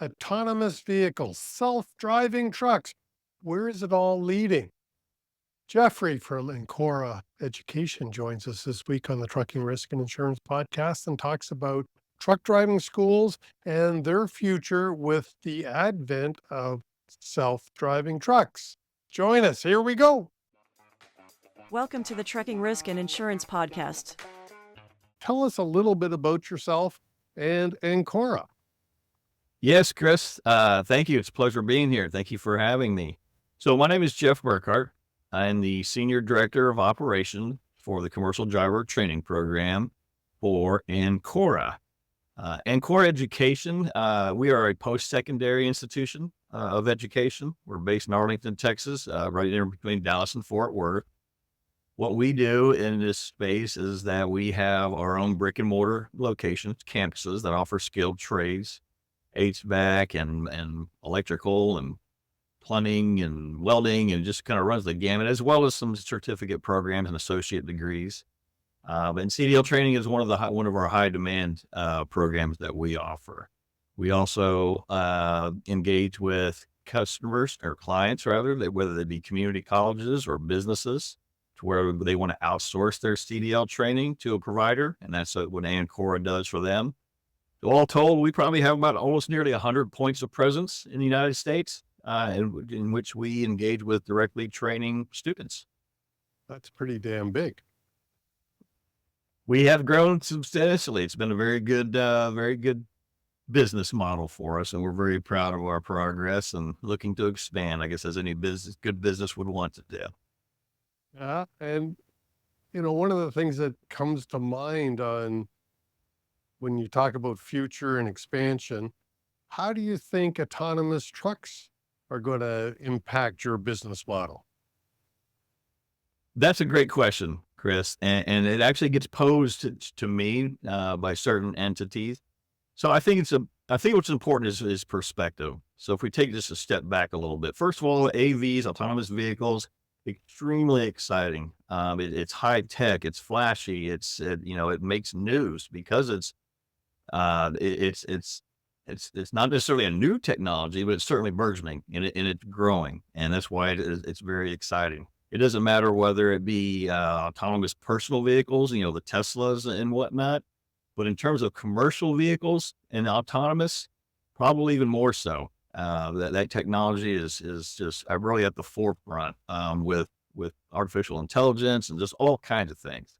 autonomous vehicles, self-driving trucks. Where is it all leading? Jeffrey from Ancora Education joins us this week on the Trucking Risk and Insurance podcast and talks about truck driving schools and their future with the advent of self-driving trucks. Join us. Here we go. Welcome to the Trucking Risk and Insurance Podcast. Tell us a little bit about yourself and Ancora. Yes, Chris. Thank you. It's a pleasure being here. Thank you for having me. So my name is Jeff Burkhart. I'm the Senior Director of Operations for the Commercial Driver Training Program for Ancora. Ancora Education, we are a post-secondary institution of education. We're based in Arlington, Texas, right in between Dallas and Fort Worth. What we do in this space is that we have our own brick and mortar locations, campuses that offer skilled trades, HVAC and electrical and plumbing and welding, and just kind of runs the gamut, as well as some certificate programs and associate degrees. And CDL training is one of our high demand programs that we offer. We also engage with customers or clients, rather, whether they be community colleges or businesses, to where they want to outsource their CDL training to a provider, and that's what Ancora does for them. So all told, we probably have about almost nearly 100 points of presence in the United States, in which we engage with directly training students. That's pretty damn big. We have grown substantially. It's been a very good business model for us, and we're very proud of our progress and looking to expand, I guess, as any good business would want to do. Yeah. And, one of the things that comes to mind when you talk about future and expansion, how do you think autonomous trucks are going to impact your business model? That's a great question, Chris, and it actually gets posed to me by certain entities. So I think what's important is perspective. So if we take just a step back a little bit, first of all, AVs, autonomous vehicles, extremely exciting. It's high tech, it's flashy, it makes news because it's not necessarily a new technology, but it's certainly burgeoning and it's growing, and that's why it's very exciting. It doesn't matter whether it be autonomous personal vehicles, the Teslas and whatnot, but in terms of commercial vehicles and autonomous, probably even more so. That technology is just really at the forefront with artificial intelligence and just all kinds of things.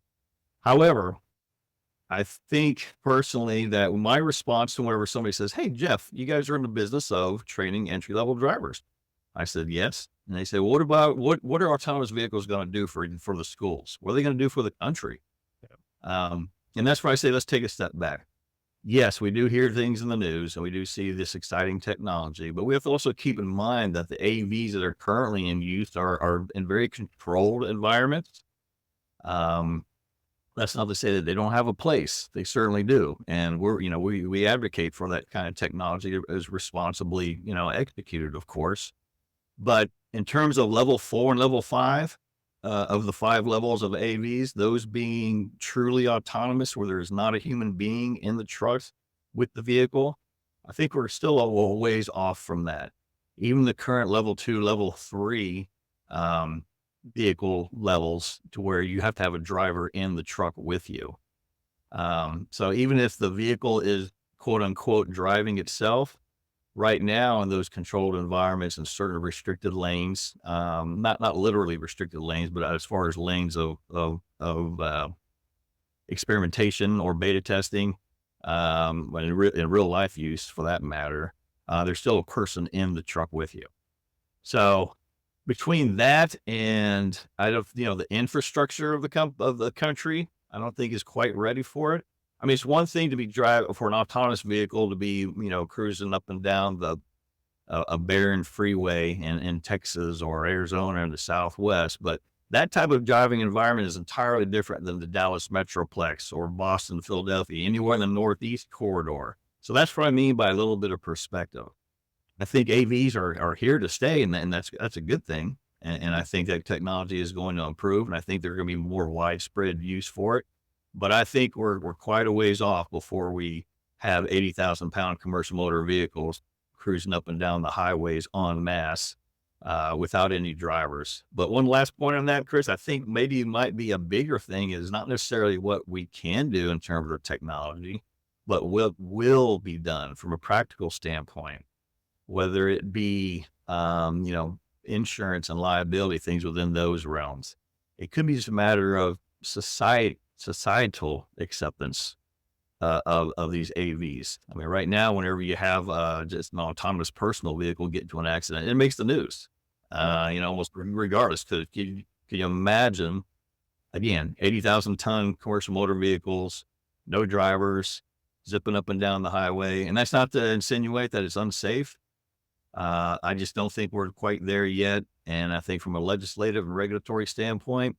However, I think personally that my response to whenever somebody says, "Hey, Jeff, you guys are in the business of training entry-level drivers," I said, "Yes." And they say, "Well, what are autonomous vehicles going to do for the schools? What are they going to do for the country?" And that's where I say, let's take a step back. Yes, we do hear things in the news and we do see this exciting technology, but we have to also keep in mind that the AVs that are currently in use are in very controlled environments. That's not to say that they don't have a place. They certainly do. And we advocate for that kind of technology as responsibly, executed, of course. But in terms of level 4 and level 5, of the 5 levels of AVs, those being truly autonomous, where there's not a human being in the trucks with the vehicle, I think we're still a ways off from that. Even the current level 2, level 3, vehicle levels, to where you have to have a driver in the truck with you. So even if the vehicle is quote unquote driving itself, right now in those controlled environments and certain restricted lanes, not literally restricted lanes, but as far as lanes of experimentation or beta testing, but in real life use for that matter, there's still a person in the truck with you. So between that and the infrastructure of the country, I don't think is quite ready for it. I mean, it's one thing to be for an autonomous vehicle to be, cruising up and down a barren freeway in Texas or Arizona in the Southwest, but that type of driving environment is entirely different than the Dallas Metroplex or Boston, Philadelphia, anywhere in the Northeast corridor. So that's what I mean by a little bit of perspective. I think AVs are here to stay, and that's a good thing. And I think that technology is going to improve, and I think there's going to be more widespread use for it. But I think we're quite a ways off before we have 80,000 pound commercial motor vehicles cruising up and down the highways en masse without any drivers. But one last point on that, Chris, I think maybe it might be a bigger thing is not necessarily what we can do in terms of technology, but what will be done from a practical standpoint, whether it be, insurance and liability things within those realms. It could be just a matter of societal acceptance of these AVs. I mean, right now, whenever you have just an autonomous personal vehicle get into an accident, it makes the news. Almost regardless. Can you imagine again 80,000-ton commercial motor vehicles, no drivers, zipping up and down the highway? And that's not to insinuate that it's unsafe. I just don't think we're quite there yet. And I think from a legislative and regulatory standpoint,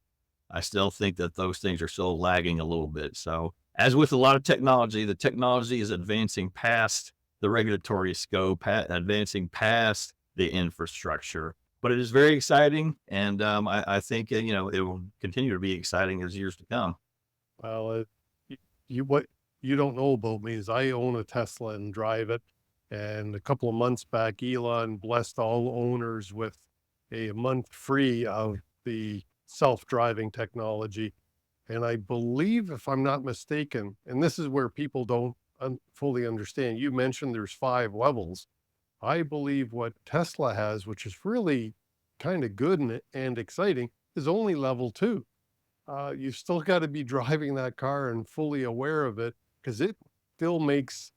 I still think that those things are still lagging a little bit. So as with a lot of technology, the technology is advancing past the regulatory scope, advancing past the infrastructure, but it is very exciting. And I think, it will continue to be exciting as years to come. Well, what you don't know about me is I own a Tesla and drive it. And a couple of months back, Elon blessed all owners with a month free of the self-driving technology. And I believe, if I'm not mistaken, and this is where people don't fully understand, you mentioned there's 5 levels. I believe what Tesla has, which is really kind of good and exciting, is only level 2. You've still got to be driving that car and fully aware of it, because it still makes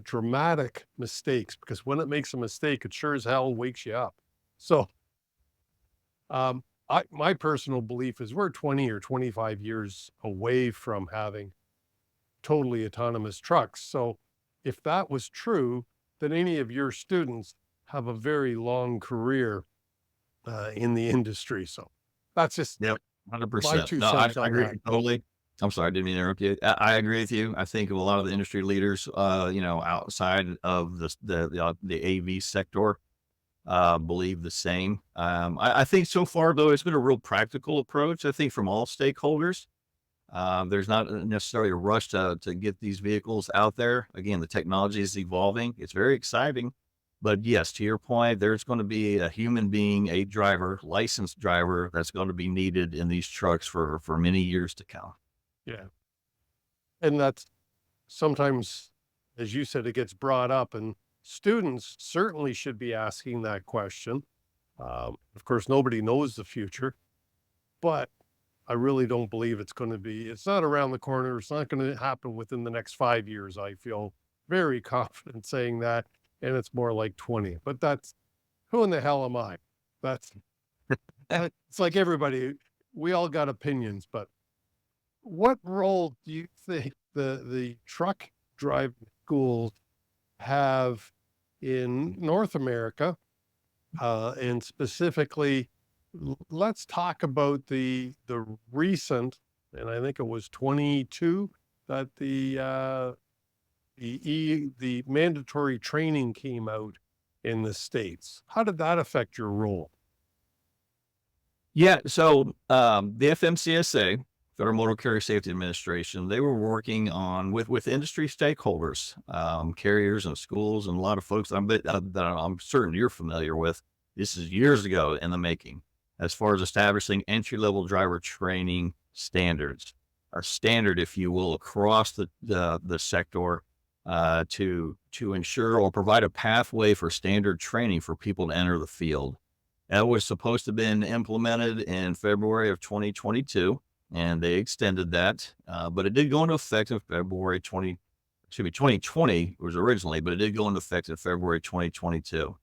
dramatic mistakes, because when it makes a mistake, it sure as hell wakes you up. So my personal belief is we're 20 or 25 years away from having totally autonomous trucks. So if that was true, then any of your students have a very long career in the industry. So that's just Yep, my 100%. 2 No, I cents on agree that. totally. I'm sorry, I didn't mean to interrupt you. I agree with you. I think of a lot of the industry leaders, outside of the AV sector, believe the same. I think so far, though, it's been a real practical approach, I think, from all stakeholders. There's not necessarily a rush to get these vehicles out there. Again, the technology is evolving. It's very exciting. But yes, to your point, there's going to be a human being, a driver, licensed driver, that's going to be needed in these trucks for many years to come. Yeah. And that's sometimes, as you said, it gets brought up, and students certainly should be asking that question. Of course, nobody knows the future, but I really don't believe it's not around the corner. It's not going to happen within the next 5 years. I feel very confident saying that. And it's more like 20, but who in the hell am I? That's, it's like everybody, we all got opinions, but what role do you think the truck driving schools have in North America? And specifically, let's talk about the recent, and I think it was 22, that the mandatory training came out in the States. How did that affect your role? Yeah. So the FMCSA, Federal Motor Carrier Safety Administration, they were working on with industry stakeholders, carriers and schools, and a lot of folks that I'm certain you're familiar with. This is years ago in the making, as far as establishing entry-level driver training standards, or standard, if you will, across the sector, to ensure or provide a pathway for standard training for people to enter the field. That was supposed to have been implemented in February of 2022, and they extended that, but it did go into effect in February 2020 was originally, but it did go into effect in February 2022.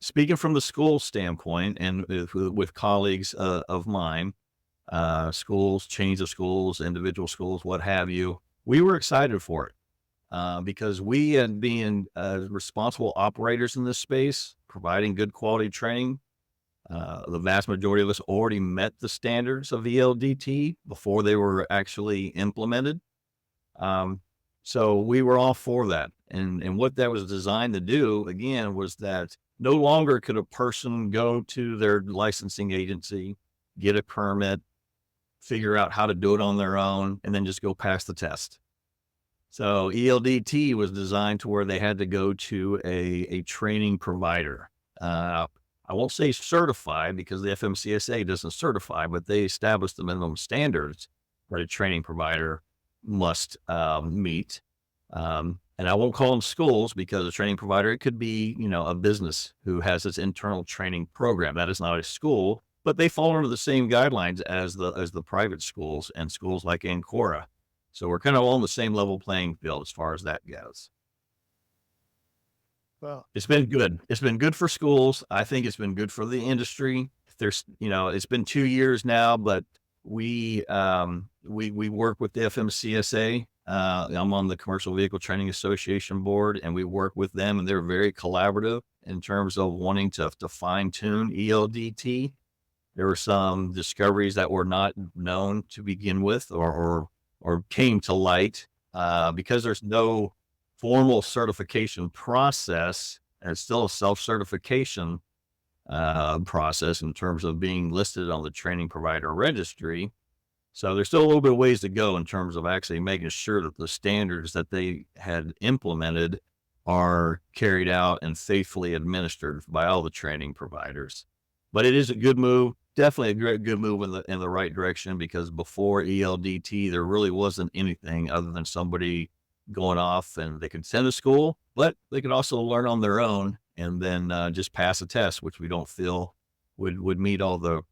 Speaking from the school standpoint, and with colleagues of mine, schools, chains of schools, individual schools, what have you, we were excited for it. Because we, and being responsible operators in this space, providing good quality training, the vast majority of us already met the standards of ELDT before they were actually implemented. So we were all for that. And what that was designed to do, again, was that no longer could a person go to their licensing agency, get a permit, figure out how to do it on their own, and then just go pass the test. So ELDT was designed to where they had to go to a training provider. I won't say certified because the FMCSA doesn't certify, but they established the minimum standards that a training provider must meet. And I won't call them schools because a training provider, it could be, a business who has its internal training program. That is not a school, but they fall under the same guidelines as the private schools and schools like Ancora. So we're kind of on the same level playing field as far as that goes. Well, It's been good. It's been good for schools. I think it's been good for the industry. It's been 2 years now, but we work with the FMCSA. I'm on the Commercial Vehicle Training Association board, and we work with them, and they're very collaborative in terms of wanting to fine tune ELDT. There were some discoveries that were not known to begin with, or came to light because there's no formal certification process, and it's still a self-certification process in terms of being listed on the training provider registry. So there's still a little bit of ways to go in terms of actually making sure that the standards that they had implemented are carried out and faithfully administered by all the training providers. But it is a good move, definitely a good move in the right direction, because before ELDT, there really wasn't anything other than somebody going off, and they could send to school, but they could also learn on their own and then just pass a test, which we don't feel would meet all the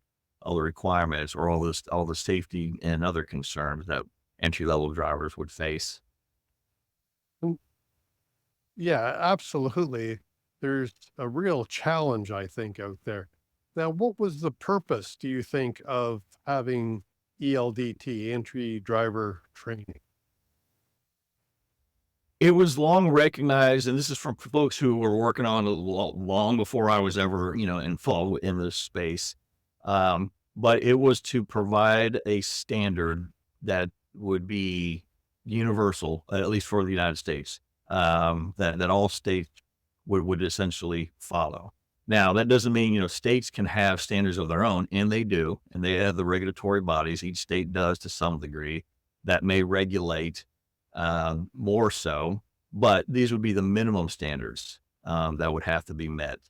requirements or all the safety and other concerns that entry level drivers would face. mm, yeah, absolutely. There's a real challenge, I think, out there. Now, what was the purpose, do you think, of having ELDT, entry driver training? It was long recognized, and this is from folks who were working on it long before I was ever, involved in this space. But it was to provide a standard that would be universal, at least for the United States, that all states would essentially follow. Now, that doesn't mean, states can have standards of their own, and they do, and they have the regulatory bodies. Each state does to some degree that may regulate more so, but these would be the minimum standards that would have to be met.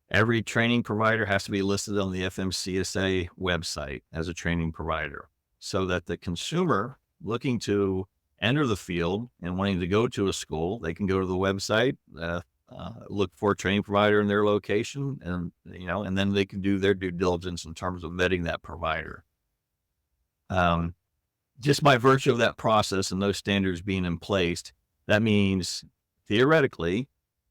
Every training provider has to be listed on the FMCSA website as a training provider, so that the consumer looking to enter the field and wanting to go to a school, they can go to the website, look for a training provider in their location, and then they can do their due diligence in terms of vetting that provider. Just by virtue of that process and those standards being in place, that means theoretically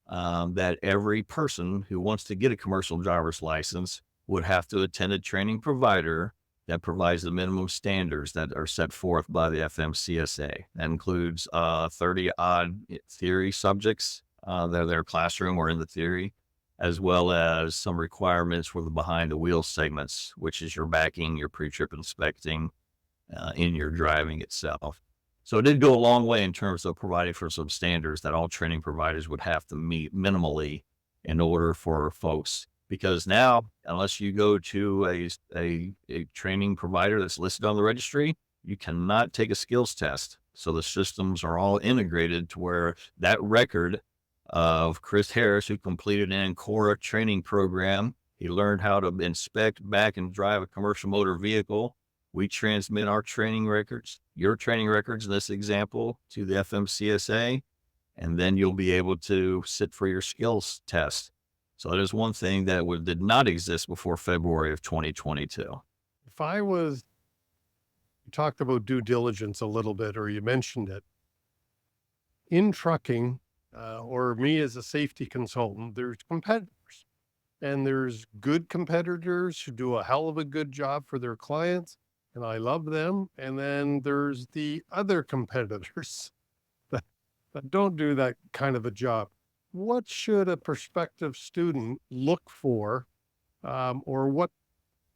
that every person who wants to get a commercial driver's license would have to attend a training provider that provides the minimum standards that are set forth by the FMCSA. That includes 30 odd theory subjects that are their classroom or in the theory, as well as some requirements for the behind the wheel segments, which is your backing, your pre-trip inspecting, in your driving itself. So it did go a long way in terms of providing for some standards that all training providers would have to meet minimally in order for folks. Because now, unless you go to a training provider that's listed on the registry, you cannot take a skills test. So the systems are all integrated to where that record of Chris Harris, who completed an Ancora training program, he learned how to inspect, back, and drive a commercial motor vehicle. We transmit our training records, your training records in this example, to the FMCSA, and then you'll be able to sit for your skills test. So that is one thing that did not exist before February of 2022. If I was, you talked about due diligence a little bit, or you mentioned it. In trucking, or me as a safety consultant, there's competitors, and there's good competitors who do a hell of a good job for their clients, and I love them. And then there's the other competitors that, that don't do that kind of a job. What should a prospective student look for, or what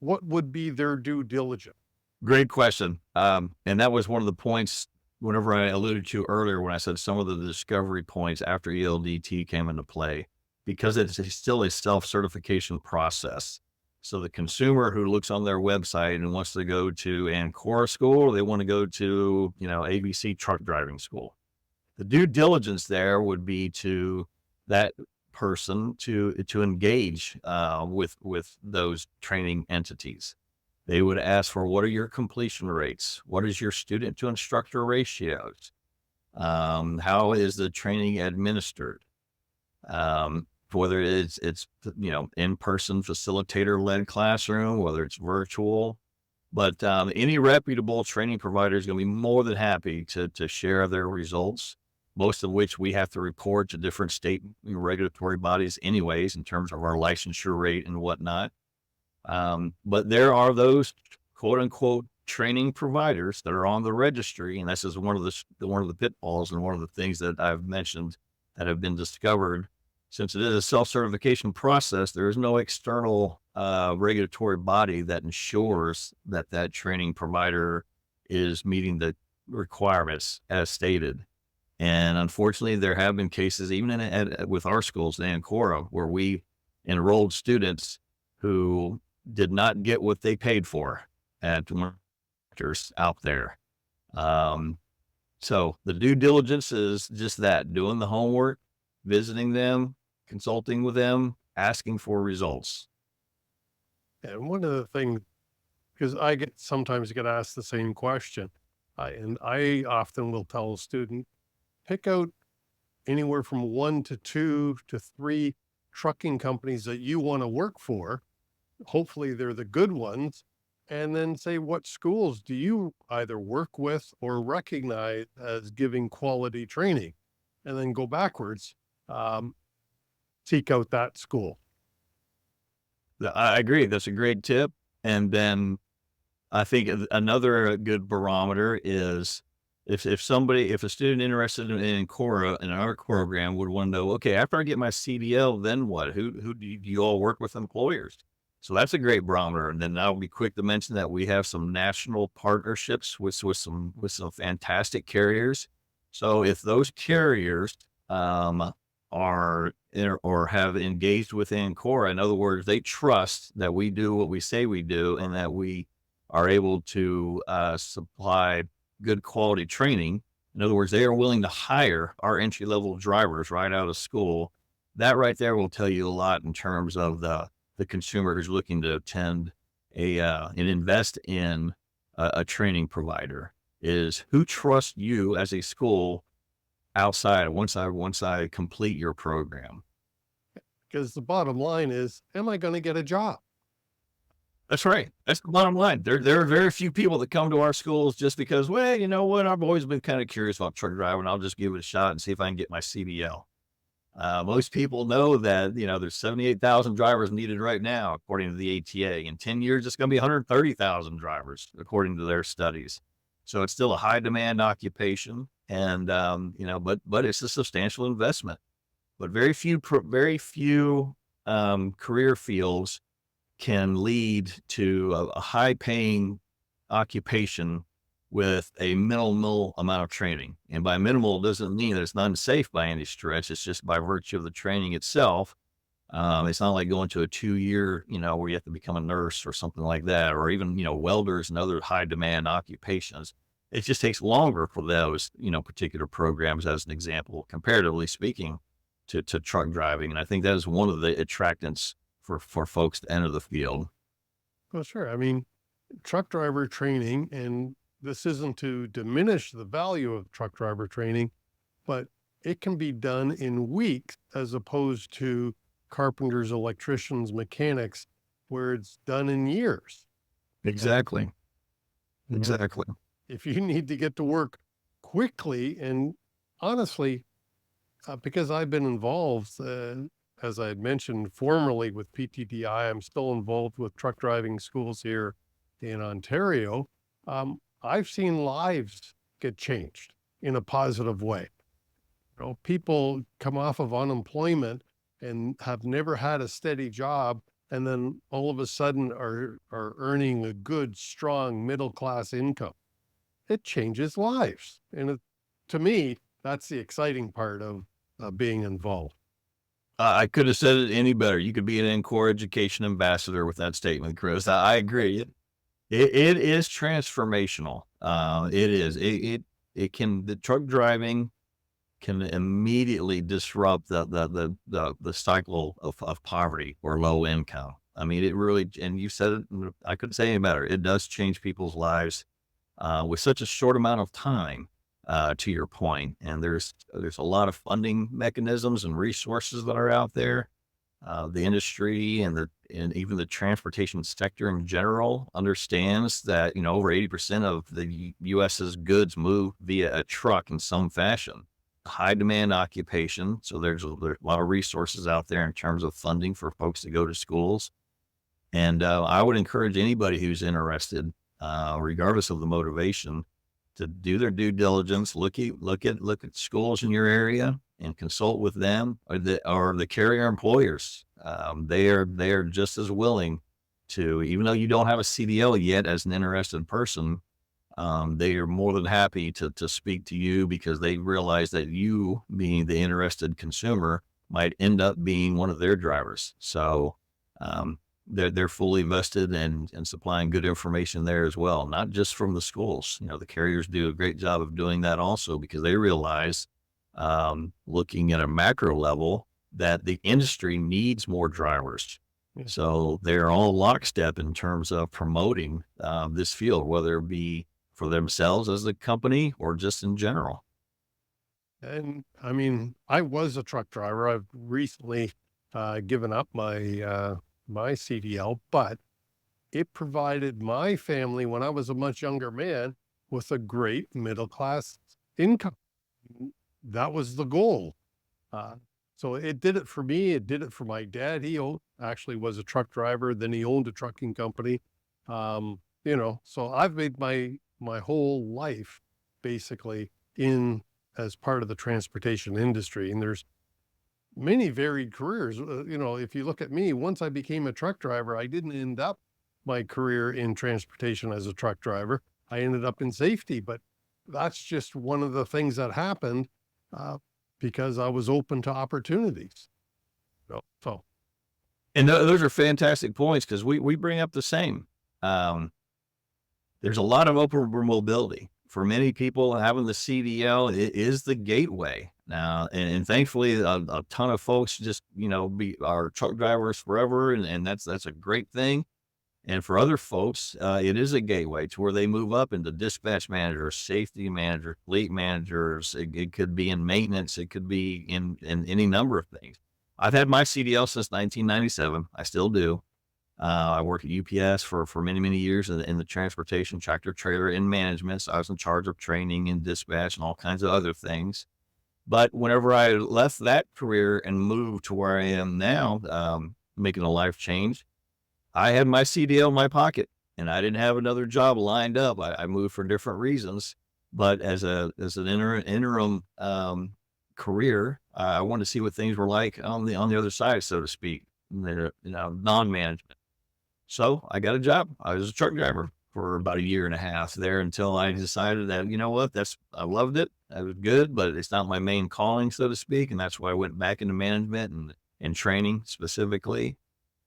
would be their due diligence? Great question. And that was one of the points whenever I alluded to earlier when I said some of the discovery points after ELDT came into play, because it's still a self-certification process. So the consumer who looks on their website and wants to go to Ancora school, or they want to go to, ABC truck driving school, The due diligence there would be to that person to engage with those training entities. They would ask for, what are your completion rates? What is your student to instructor ratios? How is the training administered? Whether it's in-person facilitator led classroom, whether it's virtual, but any reputable training provider is going to be more than happy to share their results, most of which we have to report to different state regulatory bodies anyways, in terms of our licensure rate and whatnot. But there are those quote unquote training providers that are on the registry. And this is one of the pitfalls and one of the things that I've mentioned that have been discovered. Since it is a self-certification process, there is no external regulatory body that ensures that that training provider is meeting the requirements as stated. And unfortunately, there have been cases, even with our schools, the Ancora, where we enrolled students who did not get what they paid for at directors out there. So the due diligence is just that, doing the homework, visiting them, consulting with them, asking for results. And one of the things, because I sometimes get asked the same question, and I often will tell a student, pick out anywhere from 1 to 2 to 3 trucking companies that you want to work for. Hopefully they're the good ones. And then say, what schools do you either work with or recognize as giving quality training? And then go backwards, seek out that school. I agree. That's a great tip. And then I think another good barometer is if a student interested in Ancora, in our program, would want to know, okay, after I get my CDL, then what? Who do you all work with employers? So that's a great barometer. And then I'll be quick to mention that we have some national partnerships with some fantastic carriers. So if those carriers are or have engaged with Ancora, in other words, they trust that we do what we say we do and that we are able to supply good quality training. In other words, they are willing to hire our entry-level drivers right out of school. That right there will tell you a lot in terms of the consumer who's looking to attend and invest in a training provider, is who trusts you as a school outside once I complete your program. Because the bottom line is, am I going to get a job? That's right. That's the bottom line. There are very few people that come to our schools just because, well, you know what? I've always been kind of curious about truck driving. I'll just give it a shot and see if I can get my CDL. Most people know that, there's 78,000 drivers needed right now, according to the ATA. In 10 years, it's going to be 130,000 drivers, according to their studies. So it's still a high demand occupation, and, but it's a substantial investment. But very few career fields can lead to a high paying occupation with a minimal amount of training. And by minimal doesn't mean that it's not unsafe by any stretch. It's just by virtue of the training itself. It's not like going to a 2-year, where you have to become a nurse or something like that, or even, welders and other high demand occupations. It just takes longer for those, particular programs, as an example, comparatively speaking, to truck driving. And I think that is one of the attractants for folks to enter the field. Well, sure. I mean, truck driver training, and this isn't to diminish the value of truck driver training, but it can be done in weeks as opposed to carpenters, electricians, mechanics, where it's done in years. Exactly. Exactly. If you need to get to work quickly, and honestly, because I've been involved, as I had mentioned formerly with PTDI, I'm still involved with truck driving schools here in Ontario. I've seen lives get changed in a positive way. People come off of unemployment and have never had a steady job, and then all of a sudden are earning a good, strong middle-class income. It changes lives. And to me, that's the exciting part of being involved. I could have said it any better. You could be an Ancora Education ambassador with that statement, Chris. I agree. It is transformational. It is. The truck driving can immediately disrupt the cycle of poverty or low income. I mean, it really, and you said it, I couldn't say any better. It does change people's lives with such a short amount of time. To your point, and there's a lot of funding mechanisms and resources that are out there. The industry and even the transportation sector in general understands that over 80% of the U.S.'s goods move via a truck in some fashion. High demand occupation, so there's a lot of resources out there in terms of funding for folks to go to schools. And I would encourage anybody who's interested, regardless of the motivation, to do their due diligence, look at schools in your area and consult with them or the carrier employers. They are just as willing to, even though you don't have a CDL yet as an interested person, they are more than happy to speak to you because they realize that you, being the interested consumer, might end up being one of their drivers. So they're fully vested and supplying good information there as well, not just from the schools. The carriers do a great job of doing that also because they realize, looking at a macro level, that the industry needs more drivers. Yeah. So they're all lockstep in terms of promoting this field, whether it be for themselves as a company or just in general. And I mean, I was a truck driver. I've recently given up my CDL, but it provided my family, when I was a much younger man, with a great middle class income. That was the goal. So it did it for me. It did it for my dad. He actually was a truck driver. Then he owned a trucking company. So I've made my whole life basically as part of the transportation industry. And there's many varied careers. If you look at me, once I became a truck driver, I didn't end up my career in transportation as a truck driver. I ended up in safety, but that's just one of the things that happened because I was open to opportunities. So And those are fantastic points because we bring up the same. There's a lot of open mobility. For many people, having the CDL is the gateway now, and thankfully, a ton of folks just are truck drivers forever, and that's a great thing. And for other folks, it is a gateway to where they move up into dispatch managers, safety managers, fleet managers. It could be in maintenance. It could be in any number of things. I've had my CDL since 1997. I still do. I worked at UPS for many, many years in the transportation, tractor trailer, in management. So I was in charge of training and dispatch and all kinds of other things. But whenever I left that career and moved to where I am now, making a life change, I had my CDL in my pocket and I didn't have another job lined up. I moved for different reasons, but as an interim career, I wanted to see what things were like on the other side, so to speak, non-management. So I got a job. I was a truck driver for about a year and a half there until I decided that, I loved it. I was good, but it's not my main calling, so to speak. And that's why I went back into management and training specifically.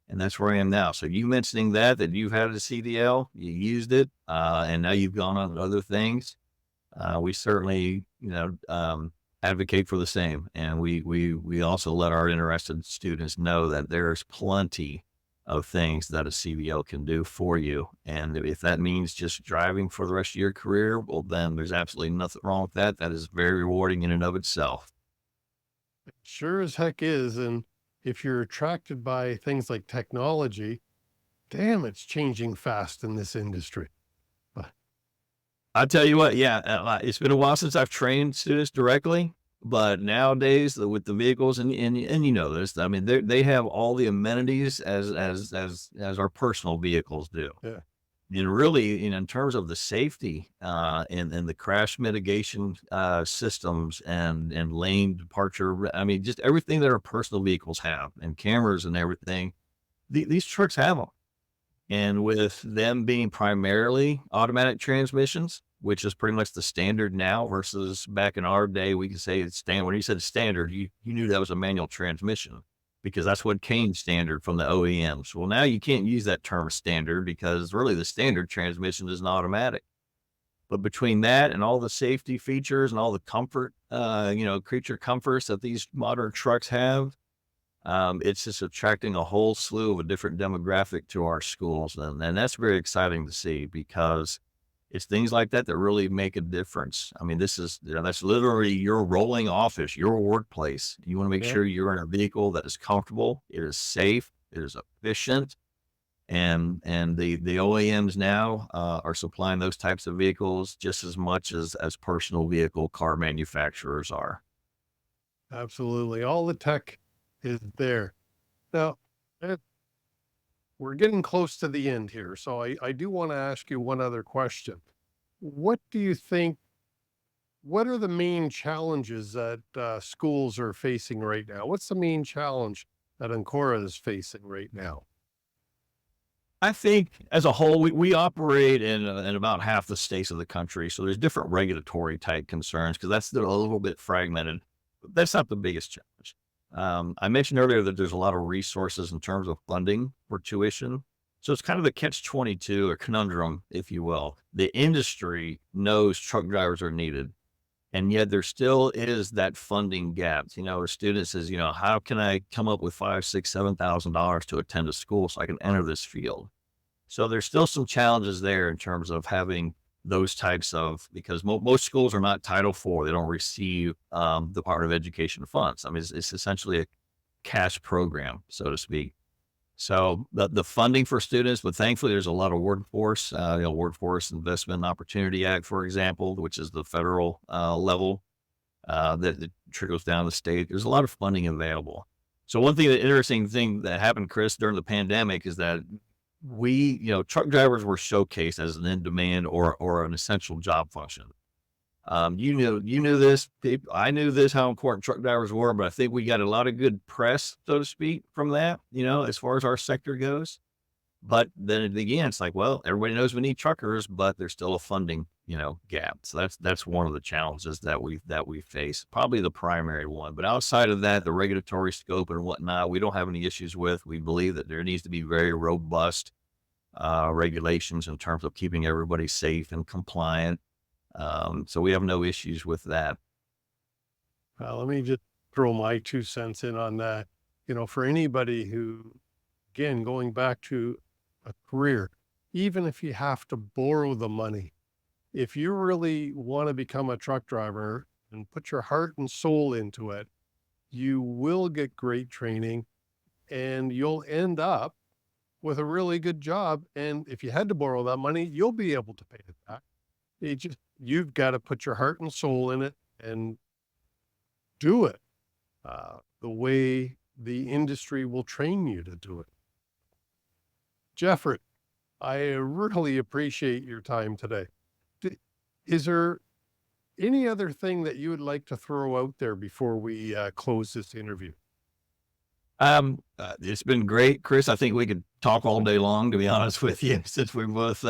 And that's where I am now. So you mentioning that you've had a CDL, you used it, and now you've gone on to other things. We certainly, advocate for the same. And we also let our interested students know that there's plenty of things that a CDL can do for you. And if that means just driving for the rest of your career, well, then there's absolutely nothing wrong with that. That is very rewarding in and of itself. it sure as heck is. And if you're attracted by things like technology, damn, it's changing fast in this industry. I'll tell you what, yeah, it's been a while since I've trained students directly, but nowadays with the vehicles and this, I mean, they have all the amenities as our personal vehicles do. Yeah. And really, in terms of the safety and the crash mitigation systems and lane departure, I mean, just everything that our personal vehicles have and cameras and everything, these trucks have them. And with them being primarily automatic transmissions, which is pretty much the standard now versus back in our day, we could say it's standard. When you said standard, you knew that was a manual transmission because that's what came standard from the OEMs. Well, now you can't use that term standard because really the standard transmission is an automatic. But between that and all the safety features and all the comfort, creature comforts that these modern trucks have, it's just attracting a whole slew of a different demographic to our schools. And that's very exciting to see because it's things like that that really make a difference. I mean, that's literally your rolling office, your workplace. You want to make Yeah, sure you're in a vehicle that is comfortable, it is safe, it is efficient, and the OEMs now are supplying those types of vehicles just as much as personal vehicle car manufacturers are. absolutely. All the tech is there. Now, eh, we're getting close to the end here. So I do want to ask you one other question. What do you think? What are the main challenges that schools are facing right now? What's the main challenge that Ancora is facing right now? I think as a whole, we operate in about half the states of the country, so there's different regulatory type concerns because that's a little bit fragmented. But that's not the biggest challenge. I mentioned earlier that there's a lot of resources in terms of funding for tuition. So it's kind of the catch-22 or conundrum, if you will. The industry knows truck drivers are needed, and yet there still is that funding gap. A student says, how can I come up with five, six, $7,000 to attend a school so I can enter this field? So there's still some challenges there in terms of having those types of because most schools are not Title IV. They don't receive Department of Education funds. I mean, it's essentially a cash program, so to speak. So the funding for students, but thankfully there's a lot of workforce, Workforce Investment and Opportunity Act, for example, which is the federal level that trickles down the state. There's a lot of funding available. So one thing, the interesting thing that happened, Chris, during the pandemic is that truck drivers were showcased as an in demand or an essential job function. You knew this. I knew this, how important truck drivers were, but I think we got a lot of good press, so to speak, from that, as far as our sector goes. But then again, it's like, well, everybody knows we need truckers, but there's still a funding, gap. So that's one of the challenges that we face, probably the primary one. But outside of that, the regulatory scope and whatnot, we don't have any issues with. We believe that there needs to be very robust regulations in terms of keeping everybody safe and compliant. So we have no issues with that. Let me just throw my 2 cents in on that. For anybody who, again, going back to a career, even if you have to borrow the money, if you really want to become a truck driver and put your heart and soul into it, you will get great training and you'll end up with a really good job. And if you had to borrow that money, you'll be able to pay it back. You've got to put your heart and soul in it and do it the way the industry will train you to do it. Jeffrey, I really appreciate your time today. Is there any other thing that you would like to throw out there before we close this interview? It's been great, Chris. I think we could talk all day long, to be honest with you, since we're both,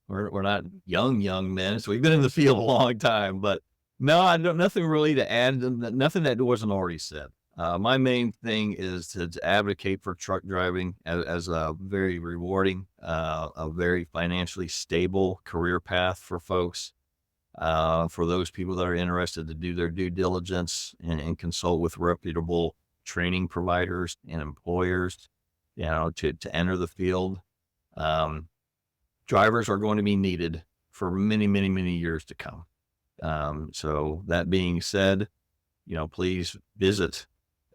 we're not young men. So we've been in the field a long time, but no, I don't, nothing really to add, nothing that wasn't already said. My main thing is to advocate for truck driving as a very rewarding, a very financially stable career path for folks. For those people that are interested to do their due diligence and consult with reputable training providers and employers, to enter the field. Drivers are going to be needed for many, many, many years to come. So that being said, please visit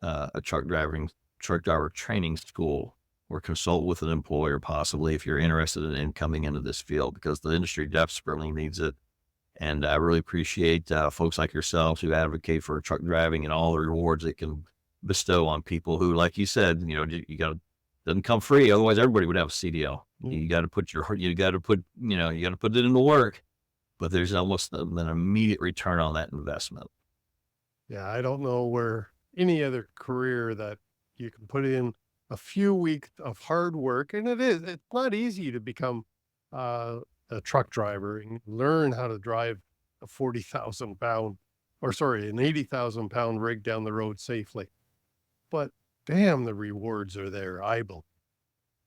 a truck driver training school or consult with an employer, possibly if you're interested in coming into this field, because the industry desperately needs it. And I really appreciate folks like yourselves who advocate for truck driving and all the rewards it can bestow on people who, like you said, you got to, doesn't come free. Otherwise everybody would have a CDL. You got to put you got to put it into work, but there's almost an immediate return on that investment. Yeah, I don't know where any other career that you can put in a few weeks of hard work, and it's not easy to become a truck driver and learn how to drive a 40,000 pound, or sorry, an 80,000 pound rig down the road safely. But damn, the rewards are there, I believe.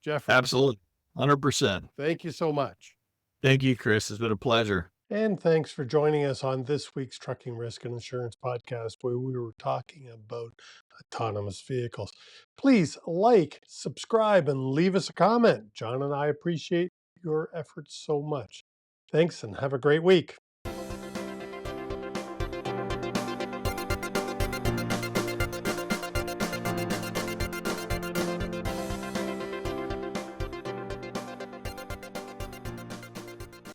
Jeffrey, Absolutely. 100%. thank you so much. Thank you, Chris. It's been a pleasure. And thanks for joining us on this week's Trucking Risk and Insurance podcast, where we were talking about autonomous vehicles. Please like, subscribe, and leave us a comment. John and I appreciate your efforts so much. Thanks and have a great week.